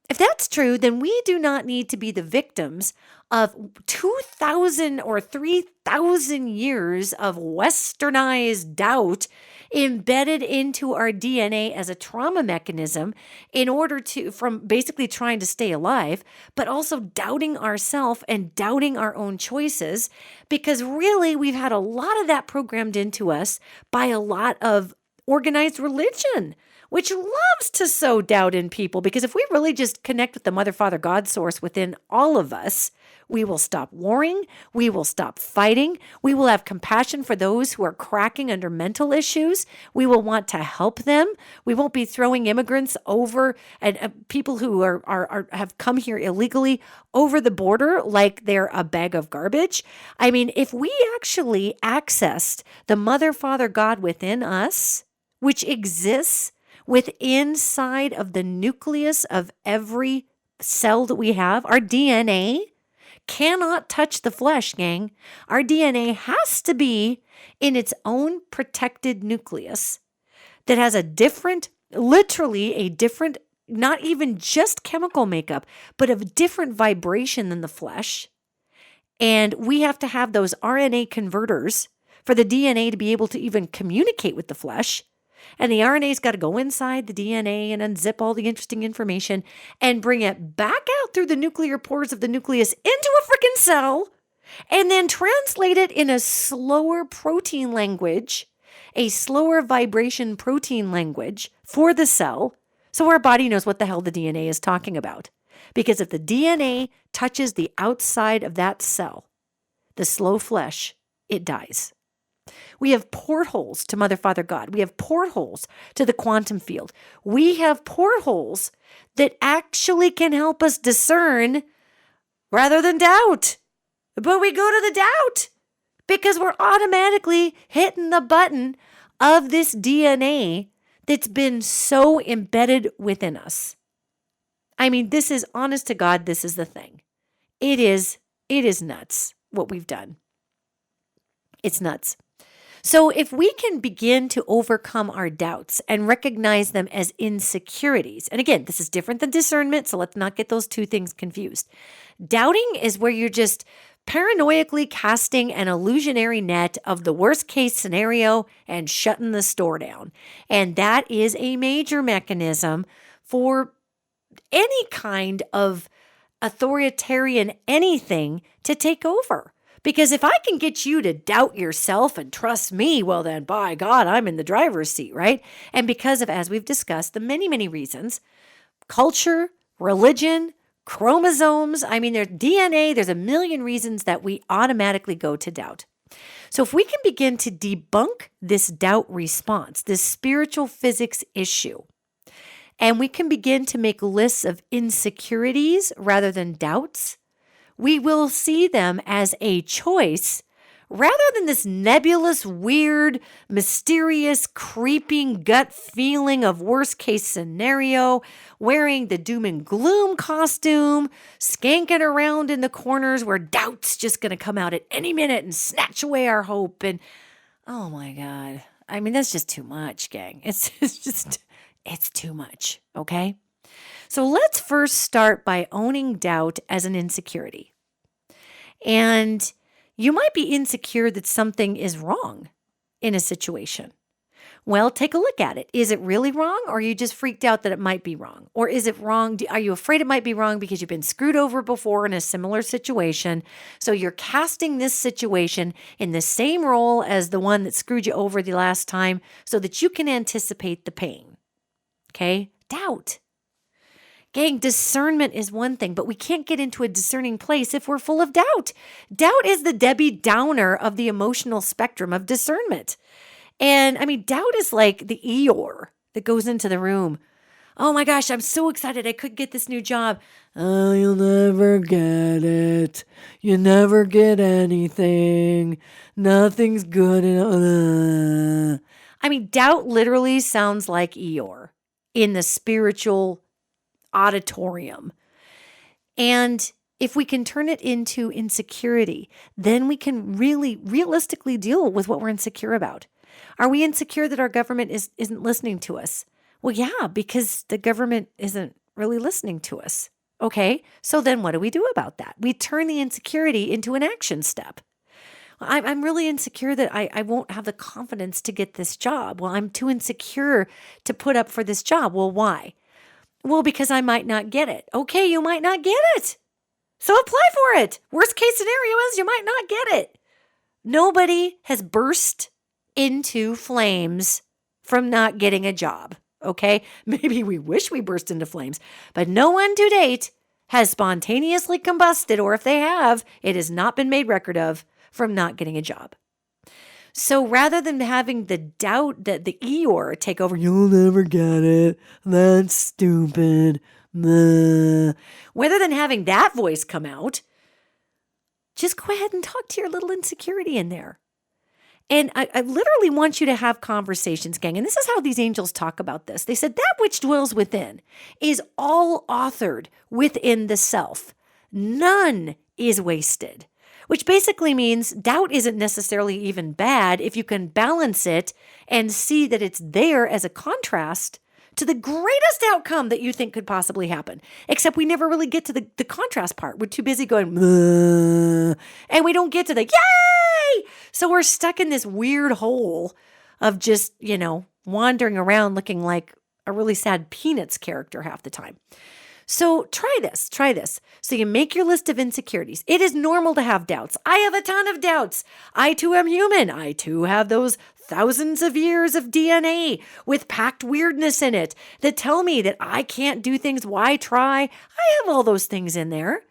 If that's true, then we do not need to be the victims of 2,000 or 3,000 years of westernized doubt embedded into our DNA as a trauma mechanism in order to, from basically trying to stay alive, but also doubting ourselves and doubting our own choices, because really we've had a lot of that programmed into us by a lot of organized religion. which loves to sow doubt in people, because if we really just connect with the Mother, Father, God source within all of us, we will stop warring. We will stop fighting. We will have compassion for those who are cracking under mental issues. We will want to help them. We won't be throwing immigrants over and people who have come here illegally over the border like they're a bag of garbage. I mean, if we actually accessed the Mother, Father, God within us, which exists inside of the nucleus of every cell that we have, our DNA cannot touch the flesh, gang. Our DNA has to be in its own protected nucleus that has literally a different, not even just chemical makeup, but of different vibration than the flesh. And we have to have those RNA converters for the DNA to be able to even communicate with the flesh. And the RNA's got to go inside the DNA and unzip all the interesting information and bring it back out through the nuclear pores of the nucleus into a freaking cell, and then translate it in a slower protein language, a slower vibration protein language for the cell, so our body knows what the hell the DNA is talking about. Because if the DNA touches the outside of that cell, the slow flesh, it dies. We have portholes to Mother, Father, God. We have portholes to the quantum field. We have portholes that actually can help us discern rather than doubt. But we go to the doubt because we're automatically hitting the button of this DNA that's been so embedded within us. I mean, this is, honest to God, this is the thing. It is nuts what we've done. It's nuts. So if we can begin to overcome our doubts and recognize them as insecurities, and again, this is different than discernment, so let's not get those two things confused. Doubting is where you're just paranoidally casting an illusionary net of the worst case scenario and shutting the store down. And that is a major mechanism for any kind of authoritarian anything to take over. Because if I can get you to doubt yourself and trust me, well then, by God, I'm in the driver's seat, right? And because of, as we've discussed, the many, many reasons, culture, religion, chromosomes, I mean, there's DNA, there's a million reasons that we automatically go to doubt. So if we can begin to debunk this doubt response, this spiritual physics issue, and we can begin to make lists of insecurities rather than doubts, we will see them as a choice rather than this nebulous, weird, mysterious, creeping gut feeling of worst case scenario, wearing the doom and gloom costume, skanking around in the corners where doubt's just going to come out at any minute and snatch away our hope. And oh my God, I mean, that's just too much, gang. It's too much, okay? So let's first start by owning doubt as an insecurity. And you might be insecure that something is wrong in a situation. Well, take a look at it. Is it really wrong, or are you just freaked out that it might be wrong? Or is it wrong? Are you afraid it might be wrong because you've been screwed over before in a similar situation? So you're casting this situation in the same role as the one that screwed you over the last time so that you can anticipate the pain. Okay? Doubt. Gang, discernment is one thing, but we can't get into a discerning place if we're full of doubt. Doubt is the Debbie Downer of the emotional spectrum of discernment. And I mean, doubt is like the Eeyore that goes into the room. Oh my gosh, I'm so excited I could get this new job. Oh, you'll never get it. You never get anything. Nothing's good enough. I mean, doubt literally sounds like Eeyore in the spiritual auditorium. And if we can turn it into insecurity, then we can really realistically deal with what we're insecure about. Are we insecure that our government isn't listening to us? Well, yeah, because the government isn't really listening to us. Okay, so then what do we do about that? We turn the insecurity into an action step. I'm really insecure that I won't have the confidence to get this job. Well, I'm too insecure to put up for this job. Well, why? Well, because I might not get it. Okay, you might not get it. So apply for it. Worst case scenario is you might not get it. Nobody has burst into flames from not getting a job. okay? Maybe we wish we burst into flames, but no one to date has spontaneously combusted, or if they have, it has not been made record of from not getting a job. So rather than having the doubt that the Eeyore take over, you'll never get it, that's stupid, rather than having that voice come out, just go ahead and talk to your little insecurity in there. And I literally want you to have conversations, gang. And this is how these angels talk about this. They said, that which dwells within is all authored within the self. None is wasted, which basically means doubt isn't necessarily even bad if you can balance it and see that it's there as a contrast to the greatest outcome that you think could possibly happen. Except we never really get to the contrast part. We're too busy going, and we don't get to the yay! So we're stuck in this weird hole of just, wandering around looking like a really sad Peanuts character half the time. So try this. So you make your list of insecurities. It is normal to have doubts. I have a ton of doubts. I too am human. I too have those thousands of years of DNA with packed weirdness in it that tell me that I can't do things. Why try? I have all those things in there.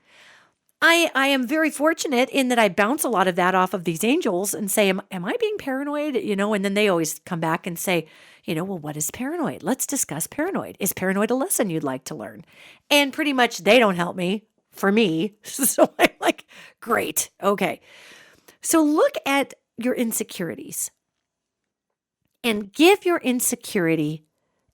I am very fortunate in that I bounce a lot of that off of these angels and say, am I being paranoid? And then they always come back and say, well, what is paranoid? Let's discuss paranoid. Is paranoid a lesson you'd like to learn? And pretty much they don't help me for me. So I'm like, great. Okay. So look at your insecurities and give your insecurity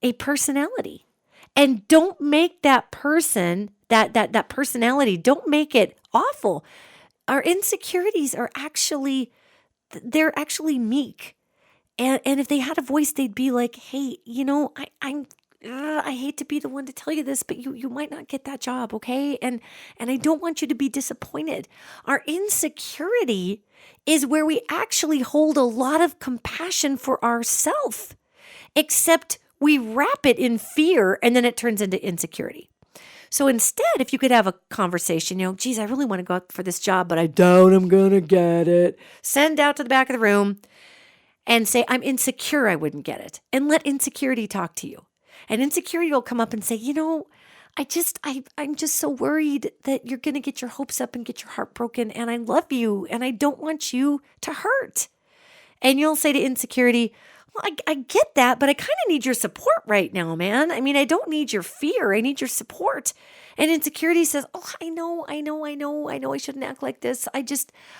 a personality, and don't make that person, that personality, don't make it awful. Our insecurities are actually meek. And if they had a voice, they'd be like, hey, I hate to be the one to tell you this, but you might not get that job, okay? And I don't want you to be disappointed. Our insecurity is where we actually hold a lot of compassion for ourselves, except we wrap it in fear and then it turns into insecurity. So instead, if you could have a conversation, geez, I really want to go out for this job, but I doubt I'm going to get it. Send out to the back of the room and say, I'm insecure I wouldn't get it. And let insecurity talk to you. And insecurity will come up and say, I'm just so worried that you're going to get your hopes up and get your heart broken. And I love you and I don't want you to hurt. And you'll say to insecurity, well, I get that, but I kind of need your support right now, man. I mean, I don't need your fear. I need your support. And insecurity says, oh, I know. I shouldn't act like this.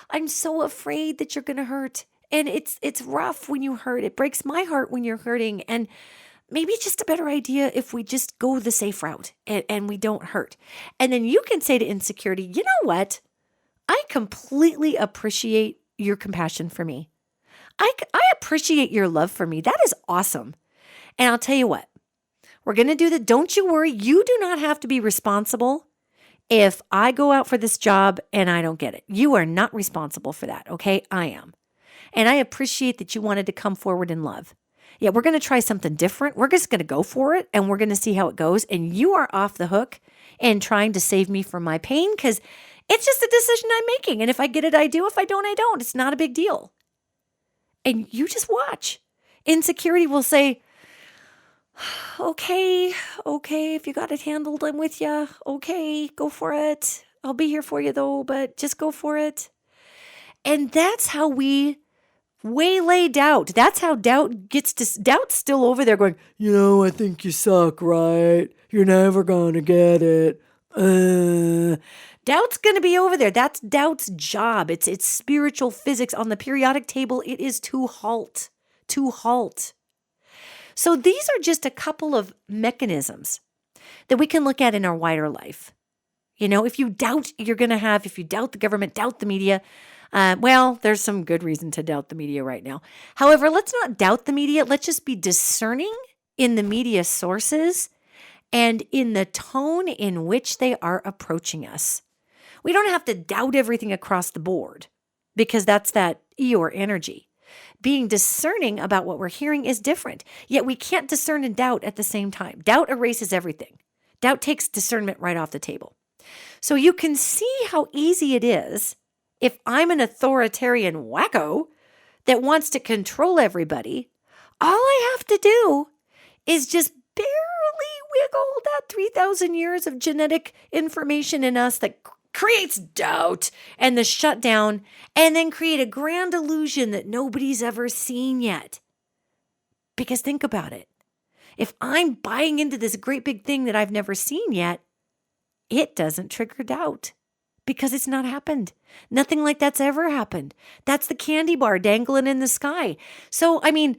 I'm so afraid that you're going to hurt. And it's rough when you hurt. It breaks my heart when you're hurting. And maybe it's just a better idea if we just go the safe route and we don't hurt. And then you can say to insecurity, you know what? I completely appreciate your compassion for me. I appreciate your love for me. That is awesome. And I'll tell you what, we're going to do that. Don't you worry. You do not have to be responsible if I go out for this job and I don't get it. You are not responsible for that. Okay. I am. And I appreciate that you wanted to come forward in love. Yeah, we're going to try something different. We're just going to go for it and we're going to see how it goes. And you are off the hook and trying to save me from my pain because it's just a decision I'm making. And if I get it, I do. If I don't, I don't. It's not a big deal. And you just watch. Insecurity will say, okay, if you got it handled, I'm with you. Okay, go for it. I'll be here for you though, but just go for it. And that's how we waylay doubt. That's how doubt gets to, doubt's still over there going, I think you suck, right? You're never going to get it. Doubt's going to be over there. That's doubt's job. It's spiritual physics. On the periodic table, it is to halt. So these are just a couple of mechanisms that we can look at in our wider life. If you doubt if you doubt the government, doubt the media, there's some good reason to doubt the media right now. However, let's not doubt the media. Let's just be discerning in the media sources and in the tone in which they are approaching us. We don't have to doubt everything across the board because that's that Eeyore energy. Being discerning about what we're hearing is different, yet we can't discern and doubt at the same time. Doubt erases everything. Doubt takes discernment right off the table. So you can see how easy it is if I'm an authoritarian wacko that wants to control everybody. All I have to do is just barely wiggle that 3,000 years of genetic information in us that creates doubt and the shutdown, and then create a grand illusion that nobody's ever seen yet. Because think about it. If I'm buying into this great big thing that I've never seen yet, it doesn't trigger doubt because it's not happened. Nothing like that's ever happened. That's the candy bar dangling in the sky. So, I mean,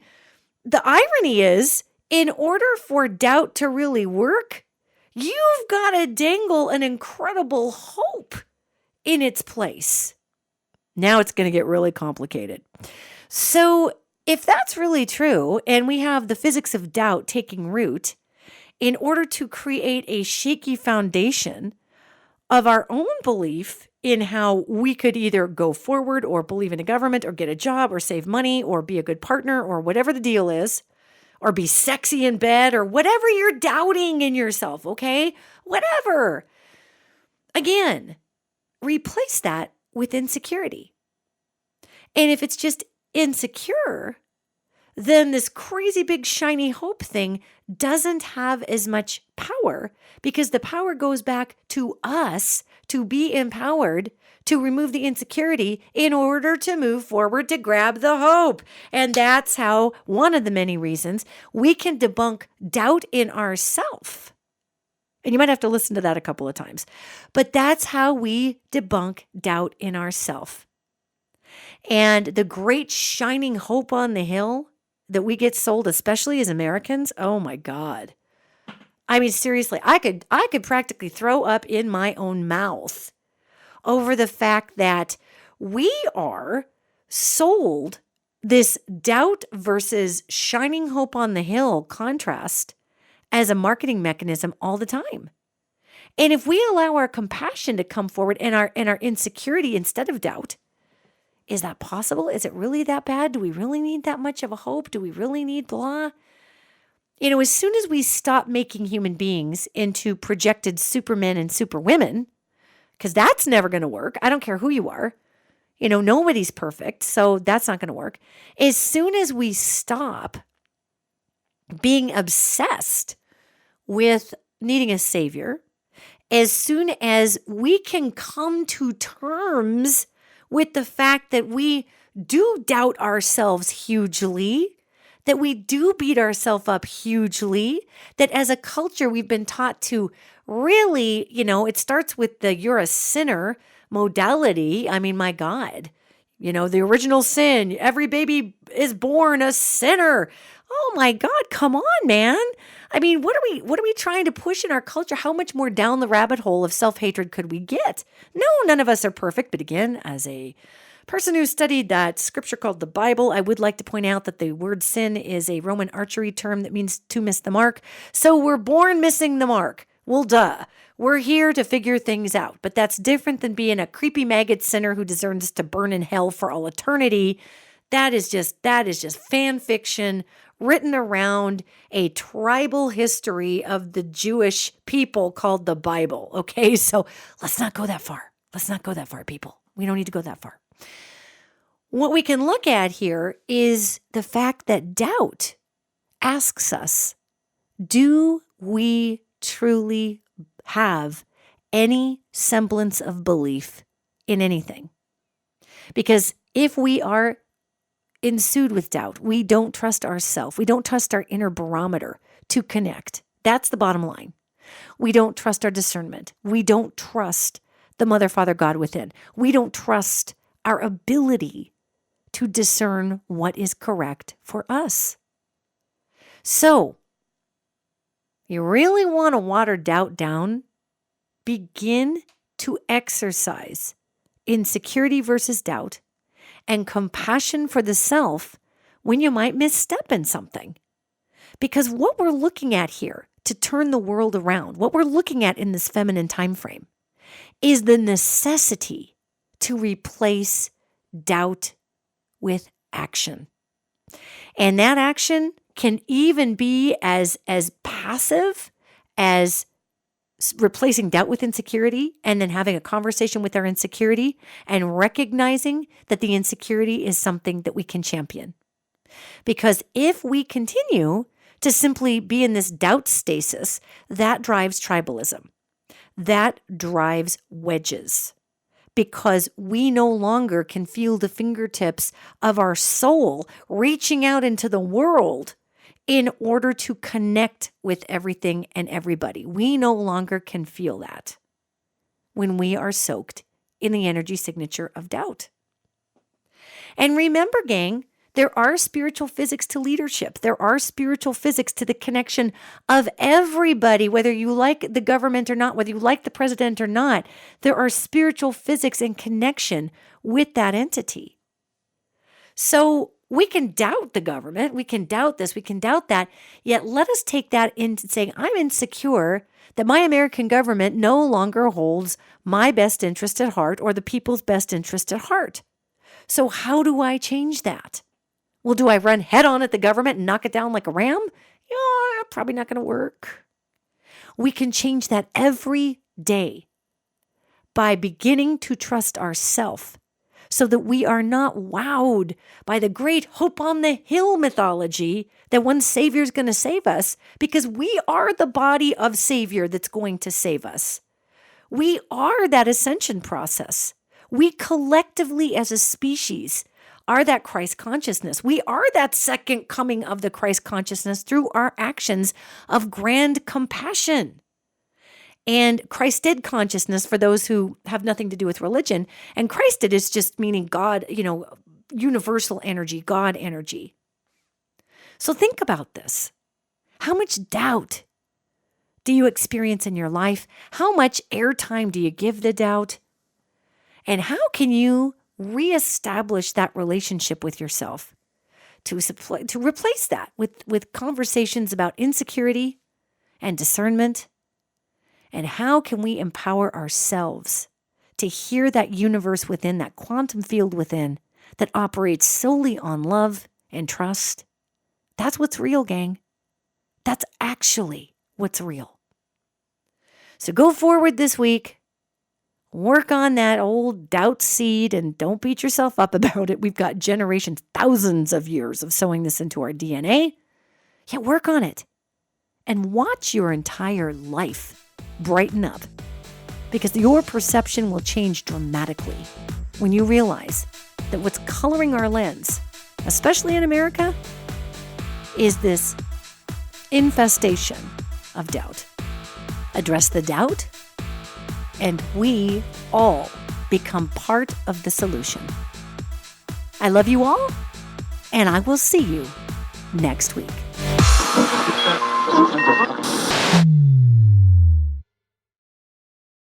the irony is, in order for doubt to really work, you've got to dangle an incredible hope in its place. Now it's going to get really complicated. So if that's really true, and we have the physics of doubt taking root, in order to create a shaky foundation of our own belief in how we could either go forward or believe in a government or get a job or save money or be a good partner or whatever the deal is, or be sexy in bed or whatever you're doubting in yourself, okay? Whatever. Again, replace that with insecurity. And if it's just insecure, then this crazy big shiny hope thing doesn't have as much power because the power goes back to us to be empowered to remove the insecurity in order to move forward to grab the hope. And that's how, one of the many reasons, we can debunk doubt in ourselves. And you might have to listen to that a couple of times. But that's how we debunk doubt in ourselves. And the great shining hope on the hill that we get sold, especially as Americans, oh my God. I mean, seriously, I could practically throw up in my own mouth over the fact that we are sold this doubt versus shining hope on the hill contrast as a marketing mechanism all the time. And if we allow our compassion to come forward and our insecurity instead of doubt, is that possible? Is it really that bad? Do we really need that much of a hope? Do we really need blah? You know, as soon as we stop making human beings into projected supermen and superwomen, because that's never going to work. I don't care who you are. You know, nobody's perfect, so that's not going to work. As soon as we stop being obsessed with needing a savior, as soon as we can come to terms with the fact that we do doubt ourselves hugely, that we do beat ourselves up hugely, that as a culture we've been taught to really, you know, it starts with the you're a sinner modality. I mean, my God, you know, the original sin, every baby is born a sinner. Oh my God, come on, man. I mean, what are we trying to push in our culture? How much more down the rabbit hole of self-hatred could we get? No, none of us are perfect. But again, as a person who studied that scripture called the Bible, I would like to point out that the word sin is a Roman archery term that means to miss the mark. So we're born missing the mark. Well, duh. We're here to figure things out. But that's different than being a creepy maggot sinner who deserves to burn in hell for all eternity. That is just fan fiction written around a tribal history of the Jewish people called the Bible. Okay, so let's not go that far. Let's not go that far, people. We don't need to go that far. What we can look at here is the fact that doubt asks us, do we truly have any semblance of belief in anything? Because if we are ensued with doubt, we don't trust ourselves. We don't trust our inner barometer to connect. That's the bottom line. We don't trust our discernment. We don't trust the Mother, Father, God within. We don't trust our ability to discern what is correct for us. So, you really want to water doubt down? Begin to exercise insecurity versus doubt and compassion for the self when you might misstep in something. Because what we're looking at here to turn the world around, what we're looking at in this feminine time frame, is the necessity to replace doubt with action. And that action can even be as passive as replacing doubt with insecurity and then having a conversation with our insecurity and recognizing that the insecurity is something that we can champion. Because if we continue to simply be in this doubt stasis, that drives tribalism. That drives wedges. Because we no longer can feel the fingertips of our soul reaching out into the world in order to connect with everything and everybody. We no longer can feel that when we are soaked in the energy signature of doubt. And remember, gang, there are spiritual physics to leadership. There are spiritual physics to the connection of everybody, whether you like the government or not, whether you like the president or not. There are spiritual physics and connection with that entity. So we can doubt the government. We can doubt this. We can doubt that. Yet let us take that into saying, I'm insecure that my American government no longer holds my best interest at heart or the people's best interest at heart. So how do I change that? Well, do I run head on at the government and knock it down like a ram? Yeah, probably not going to work. We can change that every day by beginning to trust ourselves so that we are not wowed by the great hope on the hill mythology that one Savior is going to save us, because we are the body of Savior that's going to save us. We are that ascension process. We collectively as a species are that Christ consciousness. We are that second coming of the Christ consciousness through our actions of grand compassion. And Christed consciousness, for those who have nothing to do with religion, and Christed is just meaning God, universal energy, God energy. So think about this. How much doubt do you experience in your life? How much airtime do you give the doubt? And how can you reestablish that relationship with yourself to replace that with conversations about insecurity and discernment? And how can we empower ourselves to hear that universe within, that quantum field within that operates solely on love and trust? That's what's real, gang. That's actually what's real. So go forward this week. Work on that old doubt seed and don't beat yourself up about it. We've got generations, thousands of years of sowing this into our DNA. Yeah, work on it. And watch your entire life brighten up, because your perception will change dramatically when you realize that what's coloring our lens, especially in America, is this infestation of doubt. Address the doubt, and we all become part of the solution. I love you all, and I will see you next week.